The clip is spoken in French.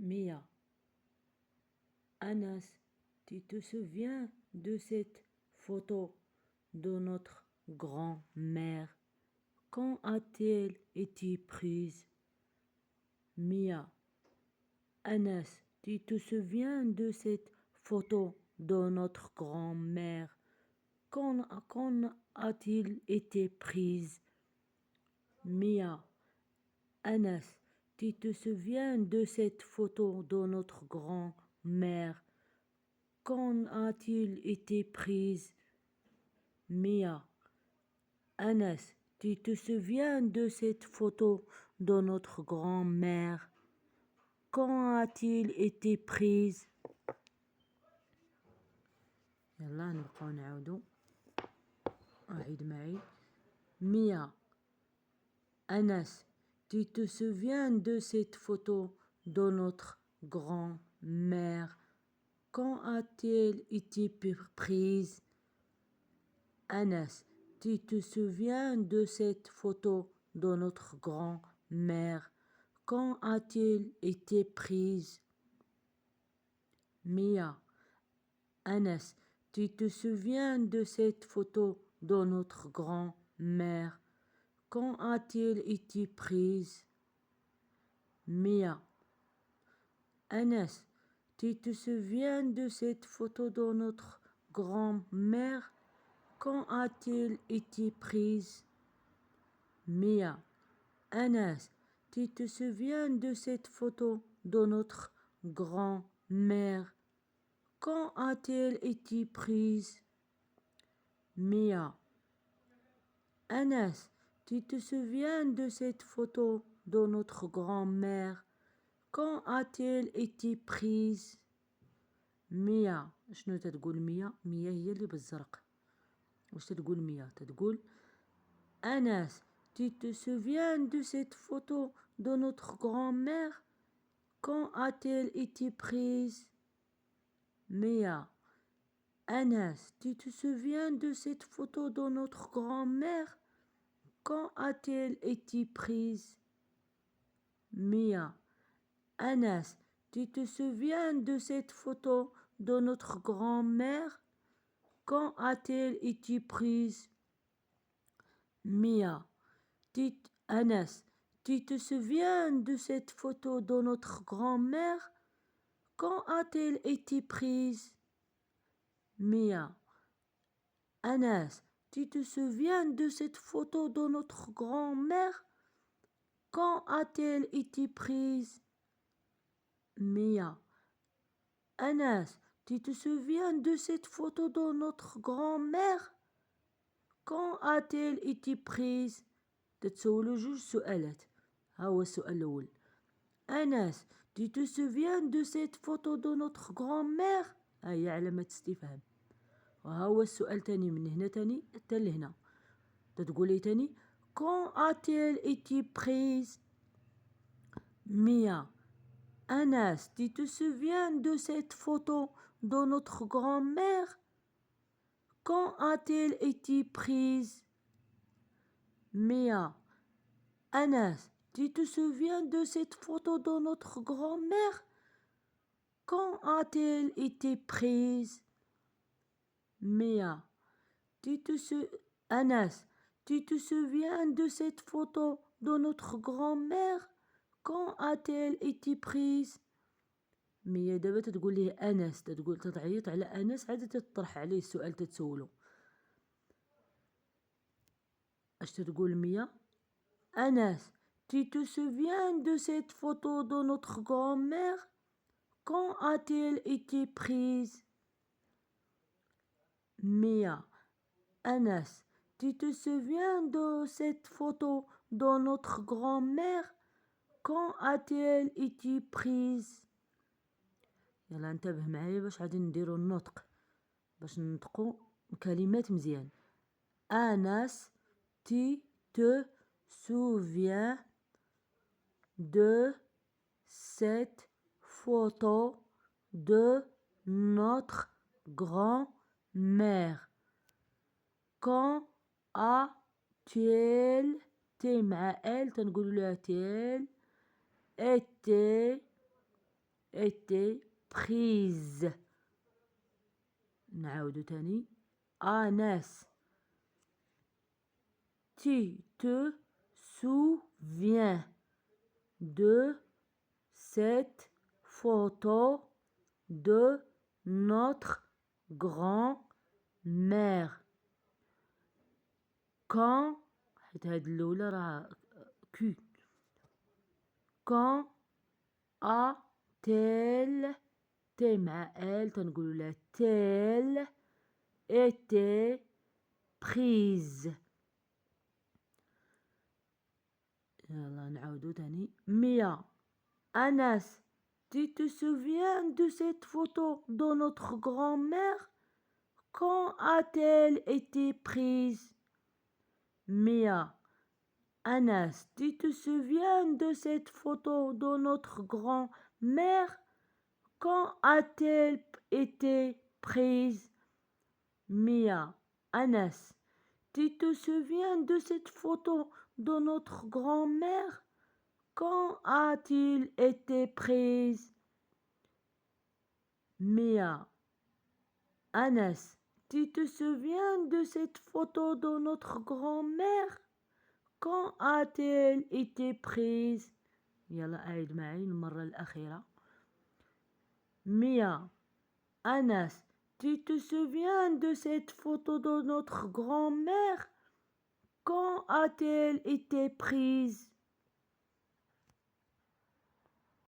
Mia, Anas, tu te souviens de cette photo de notre grand-mère? Quand a-t-elle été prise? Mia, Anas, tu te souviens de cette photo de notre grand-mère? Quand a-t-elle été prise? Mia, Anas, tu te souviens de cette photo de notre grand-mère? Quand a-t-elle été prise? Mia, Anas, tu te souviens de cette photo de notre grand-mère? Quand a-t-elle été prise? يلا نبقاو نعاودو. أعيد معي. Mia, Anas, tu te souviens de cette photo de notre grand-mère? Quand a-t-elle été prise? Anas, tu te souviens de cette photo de notre grand-mère? Quand a-t-elle été prise? Mia, Anas, tu te souviens de cette photo de notre grand-mère? Quand a-t-elle été prise? Mia, Anas, tu te souviens de cette photo de notre grand-mère? Quand a-t-elle été prise? Mia, Anas, tu te souviens de cette photo de notre grand-mère? Quand a-t-elle été prise? Mia, Anas, tu te souviens de cette photo de notre grand-mère? Quand a-t-elle été prise? ميا. شنو تتقول ميا؟ ميا هي اللي بالزرق. واش تتقول ميا؟ تتقول أنس، tu te souviens de cette photo de notre grand-mère? Quand a-t-elle été prise? ميا. Anas, tu te souviens de cette photo de notre grand-mère? Quand a-t-elle été prise? Mia. Anas, tu te souviens de cette photo de notre grand-mère? Quand a-t-elle été prise? Mia. Anas, tu te souviens de cette photo de notre grand-mère? Quand a-t-elle été prise? Mia. Anas, tu te souviens de cette photo de notre grand-mère? Quand a-t-elle été prise? Mia. Anas, tu te souviens de cette photo de notre grand-mère? Quand a-t-elle été prise? تتسولو جوج سؤالات. ها هو السؤال الأول. أنس, tu te souviens de cette photo de notre grand-mère? ها هي علامة استفهام. وها هو السؤال تاني من هنا تاني حتى لهنا. تتقولي تاني Quand a-t-elle été prise? Mia. Anas, tu te souviens de cette photo de notre grand-mère? Quand a-t-elle été prise? Mia. Anas, tu te souviens de cette photo de notre grand-mère? Quand a-t-elle été prise? Mia. Anas, tu te souviens de cette photo de notre grand-mère? Quand a-t-elle été prise? ميا دابا تتقول ليه أنس، تتقول تتعيط على أنس، عاد تطرح عليه السؤال تتسولو. اش تتقول ميا؟ أنس، tu te souviens de cette photo de notre grand-mère? Quand a-t-elle été prise? Mia. Anas, tu te souviens de cette photo de notre grand-mère? Quand a-t-elle été prise? يلا انتبه معايا باش غادي نديرو النطق باش ننطقو كلمات مزيان. أنس, tu te souviens de cette photo de notre grand-mère? Quand a-t-elle تي مع elle تنقولو لها تيل été été prise. نعاود تاني. Anas, tu te souviens de cette photo de notre grand-mère quand حيت هاد الأولى راه كو quand a-t-elle تي مع elle تنقولو لها تيل été prise. يلا نعاودو تاني. ميا Anas, tu te souviens de cette photo de notre grand-mère? Quand a-t-elle été prise? Mia. Anas, tu te souviens de cette photo de notre grand-mère? Quand a-t-elle été prise? Mia. Anas, tu te souviens de cette photo de notre grand-mère? Quand a-t-il été prise? Mia. Anas, tu te souviens de cette photo de notre grand-mère? Quand a-t-elle été prise? يلا أعيد معي المرة الأخيرة. Mia. Anas, tu te souviens de cette photo de notre grand-mère? Quand a-t-elle été prise?